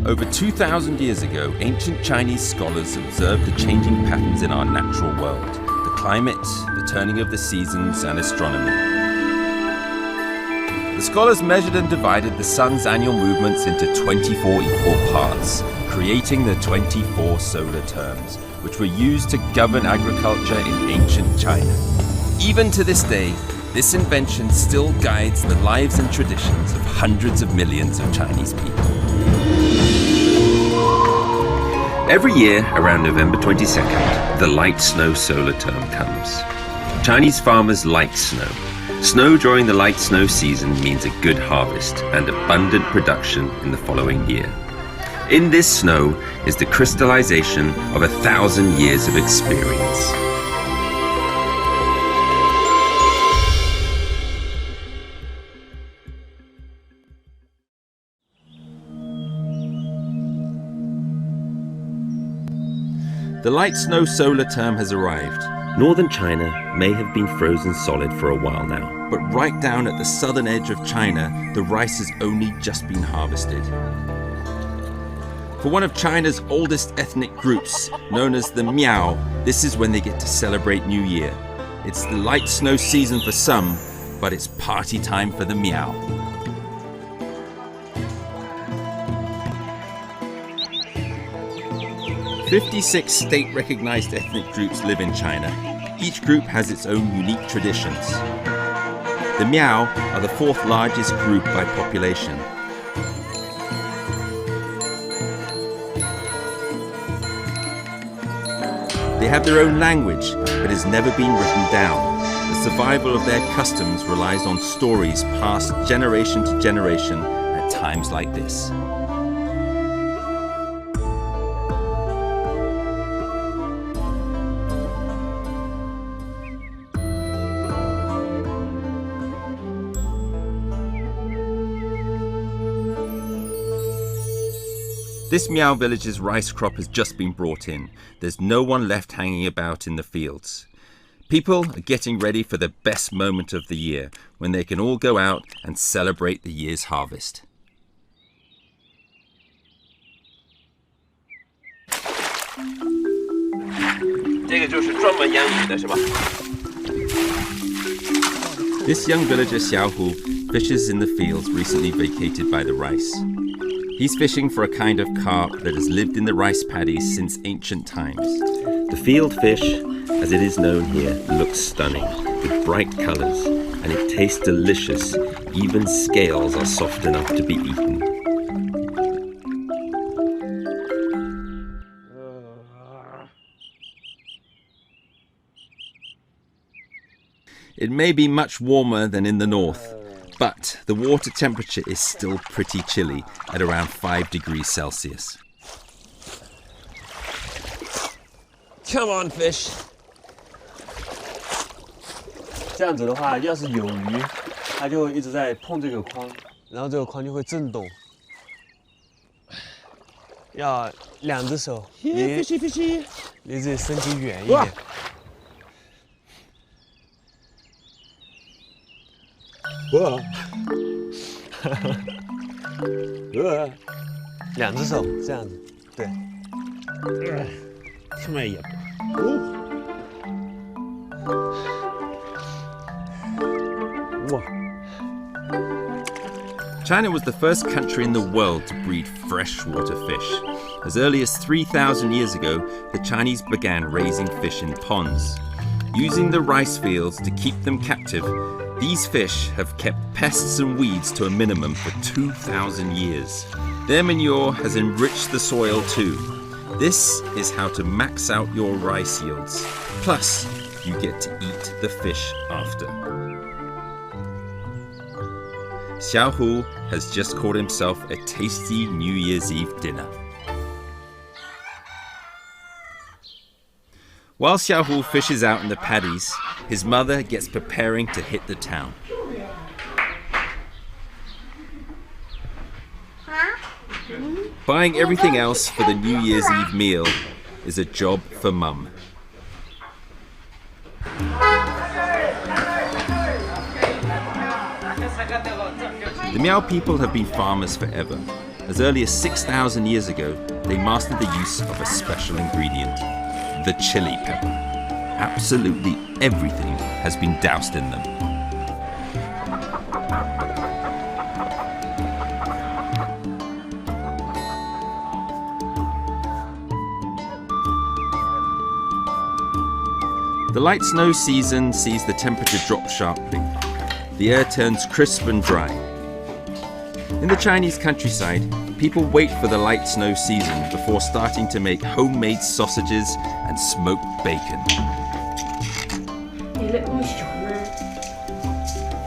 Over 2,000 years ago, ancient Chinese scholars observed the changing patterns in our natural world, the climate, the turning of the seasons, and astronomy. The scholars measured and divided the sun's annual movements into 24 equal parts, creating the 24 solar terms, which were used to govern agriculture in ancient China. Even to this day, this invention still guides the lives and traditions of hundreds of millions of Chinese people. Every year, around November 22nd, the light snow solar term comes. Chinese farmers like snow. Snow during the light snow season means a good harvest and abundant production in the following year. In this snow is the crystallization of 1,000 years of experience. The light snow solar term has arrived. Northern China may have been frozen solid for a while now, but right down at the southern edge of China, the rice has only just been harvested. For one of China's oldest ethnic groups, known as the Miao, this is when they get to celebrate New Year. It's the light snow season for some, but it's party time for the Miao. "56 state-recognized ethnic groups live in China. Each group has its own unique traditions. The Miao are the fourth largest group by population. They have their own language, but has never been written down. The survival of their customs relies on stories passed generation to generation at times like this." This Miao village's rice crop has just been brought in. There's no one left hanging about in the fields. People are getting ready for the best moment of the year, when they can all go out and celebrate the year's harvest. This young villager Xiaohu fishes in the fields recently vacated by the rice. He's fishing for a kind of carp that has lived in the rice paddies since ancient times. The field fish, as it is known here, looks stunning, with bright colors, and it tastes delicious. Even scales are soft enough to be eaten. It may be much warmer than in the north, but the water temperature is still pretty chilly at around 5 degrees Celsius. Come on, fish. 这样子的话，要是有鱼，它就会一直在碰这个框，然后这个框就会震动。要2只手，离自己身体远一点。2只手这样子，对。这么也不。China was the first country in the world to breed freshwater fish. As early as 3,000 years ago, the Chinese began raising fish in ponds. Using the rice fields to keep them captive, these fish have kept pests and weeds to a minimum for 2,000 years. Their manure has enriched the soil too. This is how to max out your rice yields. Plus, you get to eat the fish after. Xiaohu has just caught himself a tasty New Year's Eve dinner. While Xiaohu fishes out in the paddies, his mother gets preparing to hit the town. Buying everything else for the New Year's Eve meal is a job for Mum. The Miao people have been farmers forever. As early as 6,000 years ago, they mastered the use of a special ingredient, the chili pepper. Absolutely everything has been doused in them. The light snow season sees the temperature drop sharply. The air turns crisp and dry. In the Chinese countryside, people wait for the light snow season before starting to make homemade sausages and smoked bacon.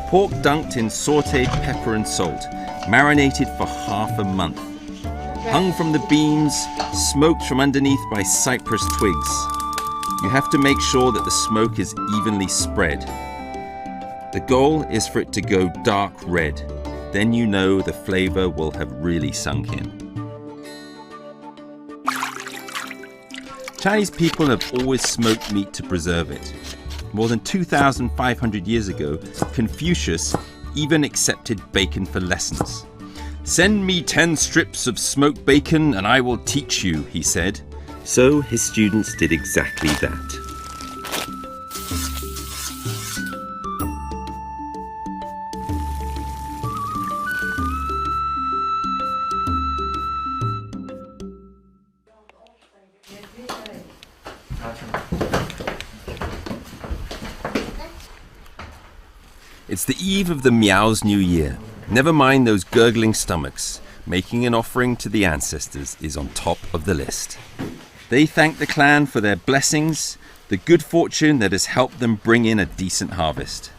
Pork dunked in sautéed pepper and salt, marinated for half a month. Hung from the beams, smoked from underneath by cypress twigs. You have to make sure that the smoke is evenly spread. The goal is for it to go dark red. Then you know the flavor will have really sunk in. Chinese people have always smoked meat to preserve it. More than 2,500 years ago, Confucius even accepted bacon for lessons. "Send me 10 strips of smoked bacon and I will teach you," he said. So his students did exactly that. It's the eve of the Miao's New Year. Never mind those gurgling stomachs. Making an offering to the ancestors is on top of the list. They thank the clan for their blessings, the good fortune that has helped them bring in a decent harvest.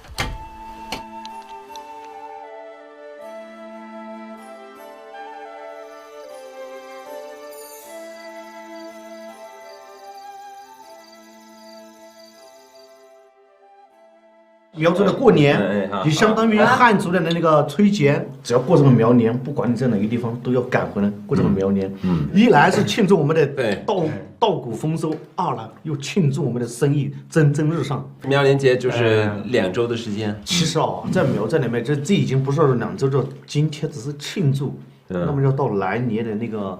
苗族的过年，就相当于汉族的那个春节，只要过这个苗年，不管你在哪个地方，都要赶回来过这个苗年。一来是庆祝我们的稻谷丰收，二来又庆祝我们的生意蒸蒸日上。苗年节就是2周的时间。其实啊，在苗寨里面，这已经不是2周，这今天只是庆祝。那么要到来年的那个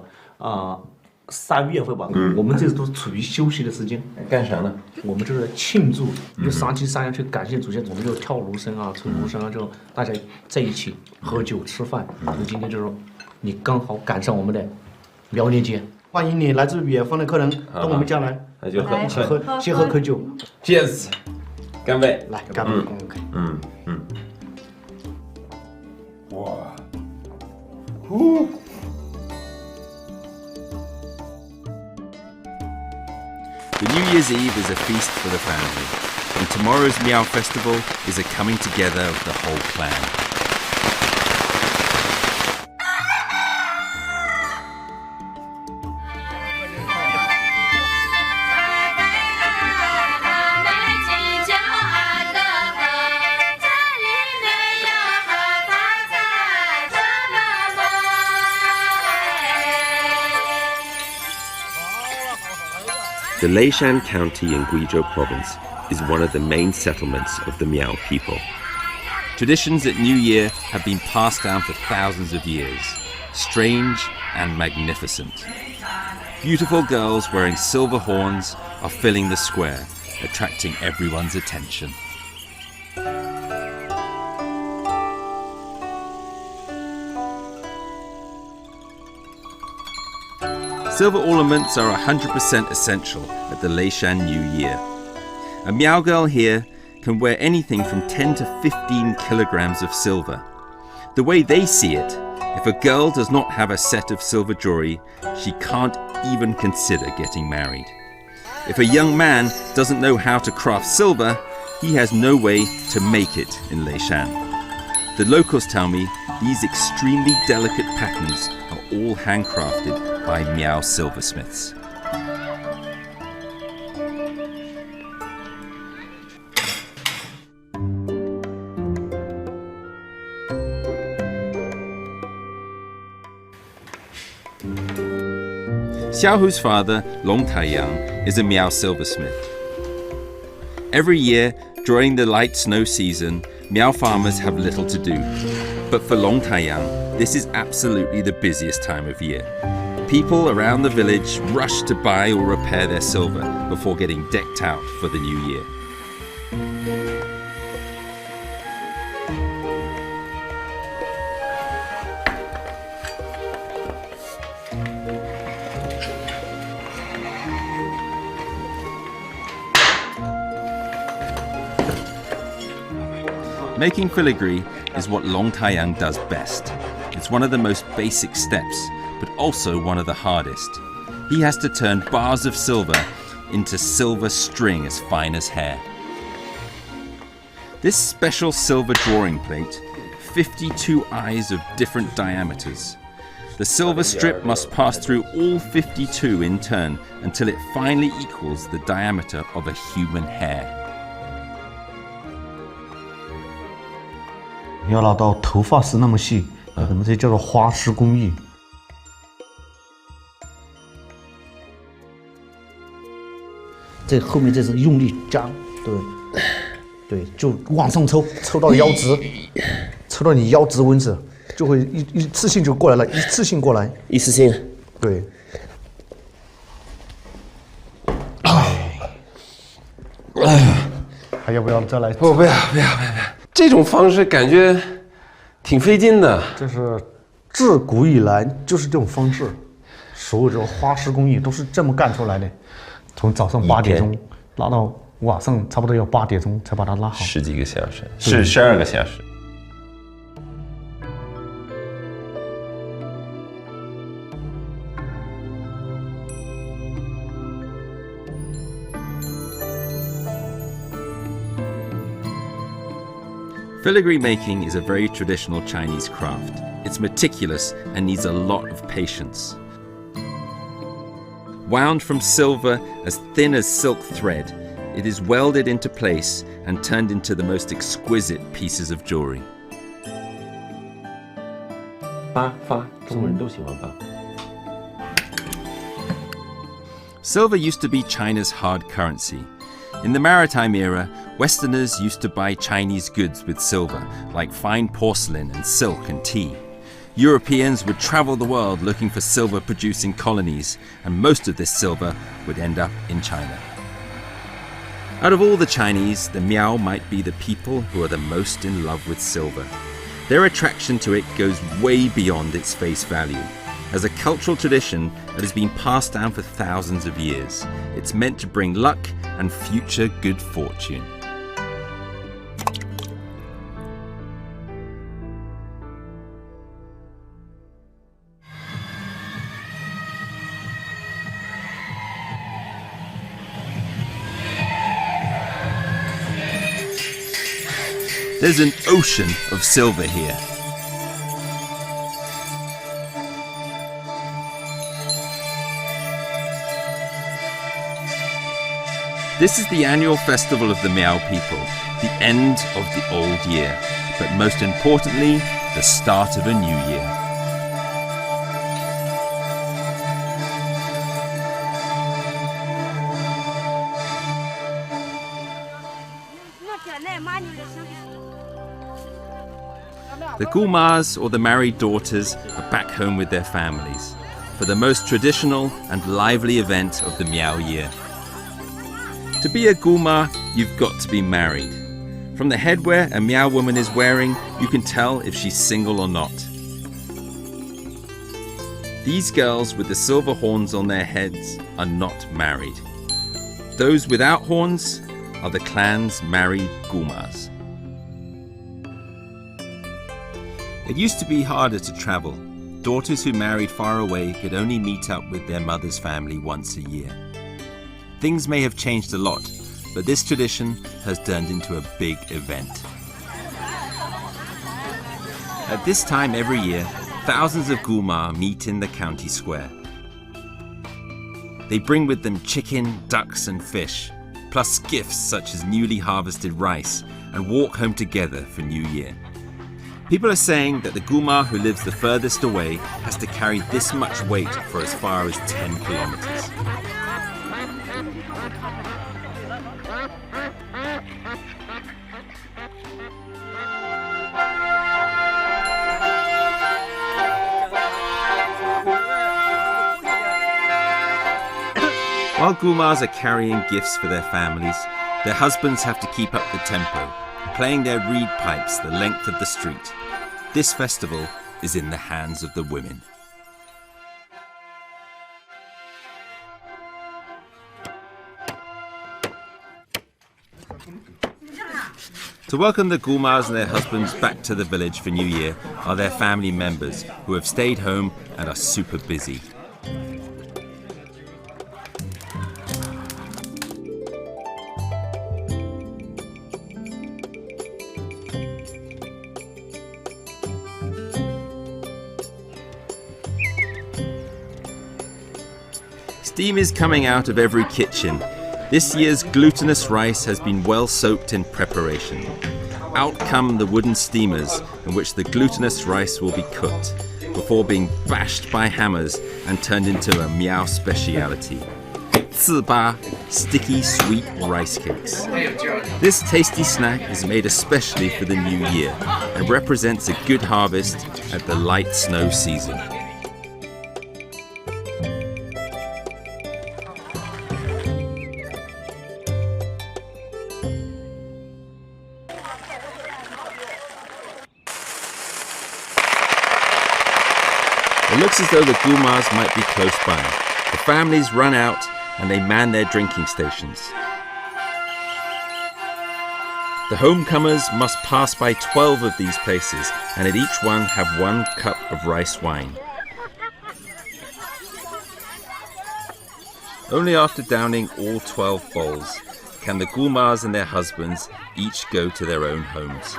3月份吧，我们这都是处于休息的时间。干啥呢？我们这是庆祝，就上期山要去感谢祖先，我们就跳芦笙啊、吹芦笙啊，就大家在一起喝酒吃饭。今天就是你刚好赶上我们的苗年节，欢迎你来自远方的客人到我们家来，那就先喝口酒。Cheers， 干杯！来，干杯！哇，呼。The New Year's Eve is a feast for the family, and tomorrow's Miao Festival is a coming together of the whole clan. The Leishan County in Guizhou Province is one of the main settlements of the Miao people. Traditions at New Year have been passed down for thousands of years, strange and magnificent. Beautiful girls wearing silver horns are filling the square, attracting everyone's attention. Silver ornaments are 100% essential at the Leishan New Year. A Miao girl here can wear anything from 10 to 15 kilograms of silver. The way they see it, if a girl does not have a set of silver jewelry, she can't even consider getting married. If a young man doesn't know how to craft silver, he has no way to make it in Leishan. The locals tell me these extremely delicate patterns are all handcrafted by Miao silversmiths. Xiaohu's father, Long Taiyang, is a Miao silversmith. Every year, during the light snow season, Miao farmers have little to do. But for Long Taiyang, this is absolutely the busiest time of year. People around the village rush to buy or repair their silver before getting decked out for the new year. Making filigree is what Long Taiyang does best. It's one of the most basic steps, but also one of the hardest. He has to turn bars of silver into silver string as fine as hair. This special silver drawing plate, 52 eyes of different diameters. The silver strip must pass through all 52 in turn until it finally equals the diameter of a human hair. 要拉到头发丝那么细，我们这叫做花丝工艺。这后面这是用力夹，对，就往上抽，抽到腰直，抽到你腰直为止，就会一次性就过来了，一次性过来。一次性。对。还要不要再来？不要！这种方式感觉挺费劲的。这是自古以来就是这种方式，所有这种花丝工艺都是这么干出来的。从早上8点钟拉到晚上差不多要8点钟才把它拉好。10几个小时，是12个小时。Filigree making is a very traditional Chinese craft. It's meticulous and needs a lot of patience. Wound from silver as thin as silk thread, it is welded into place and turned into the most exquisite pieces of jewelry. 发，中国人都喜欢发。Silver used to be China's hard currency. In the maritime era, Westerners used to buy Chinese goods with silver, like fine porcelain and silk and tea. Europeans would travel the world looking for silver-producing colonies, and most of this silver would end up in China. Out of all the Chinese, the Miao might be the people who are the most in love with silver. Their attraction to it goes way beyond its face value. As a cultural tradition that has been passed down for thousands of years, it's meant to bring luck and future good fortune. There's an ocean of silver here. This is the annual festival of the Miao people, the end of the old year, but most importantly, the start of a new year. The Gulmas, or the married daughters, are back home with their families for the most traditional and lively event of the Miao year. To be a Gulma, you've got to be married. From the headwear a Miao woman is wearing, you can tell if she's single or not. These girls with the silver horns on their heads are not married. Those without horns are the clan's married Gulmas. It used to be harder to travel. Daughters who married far away could only meet up with their mother's family once a year. Things may have changed a lot, but this tradition has turned into a big event. At this time every year, thousands of Gulma meet in the county square. They bring with them chicken, ducks and fish, plus gifts such as newly harvested rice, and walk home together for New Year. People are saying that the Gulma who lives the furthest away has to carry this much weight for as far as 10 kilometers. While Gulmars are carrying gifts for their families, their husbands have to keep up the tempo, playing their reed pipes the length of the street. This festival is in the hands of the women. To welcome the Gulmars and their husbands back to the village for New Year are their family members who have stayed home and are super busy. Steam is coming out of every kitchen. This year's glutinous rice has been well soaked in preparation. Out come the wooden steamers in which the glutinous rice will be cooked before being bashed by hammers and turned into a Miao speciality. 糍粑, sticky sweet rice cakes. This tasty snack is made especially for the new year and represents a good harvest at the light snow season. It looks as though the Gulmars might be close by. The families run out and they man their drinking stations. The homecomers must pass by 12 of these places and at each one have 1 cup of rice wine. Only after downing all 12 bowls can the Gulmars and their husbands each go to their own homes.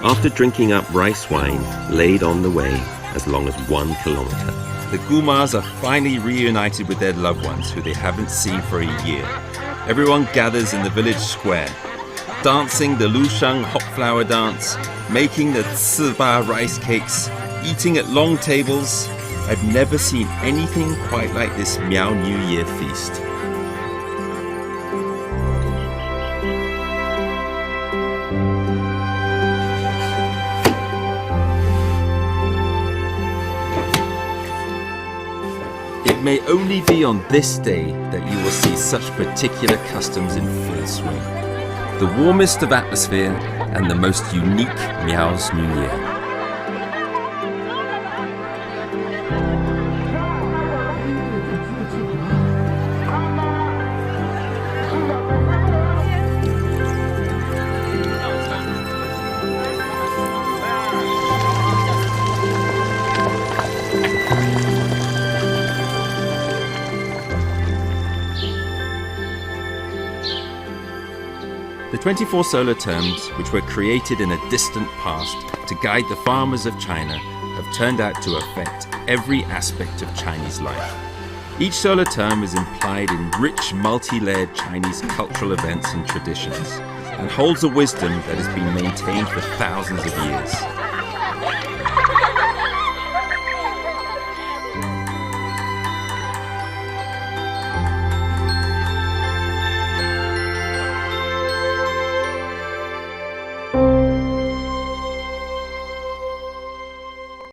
After drinking up rice wine laid on the way as long as 1 kilometer, the Gulmars are finally reunited with their loved ones who they haven't seen for a year. Everyone gathers in the village square, dancing the Lusheng hot flower dance, making the 糍粑 rice cakes, eating at long tables. I've never seen anything quite like this Miao New Year feast. It may only be on this day that you will see such particular customs in full swing. The warmest of atmosphere and the most unique Miao's New Year. The 24 solar terms, which were created in a distant past to guide the farmers of China, have turned out to affect every aspect of Chinese life. Each solar term is implied in rich, multi-layered Chinese cultural events and traditions, and holds a wisdom that has been maintained for thousands of years.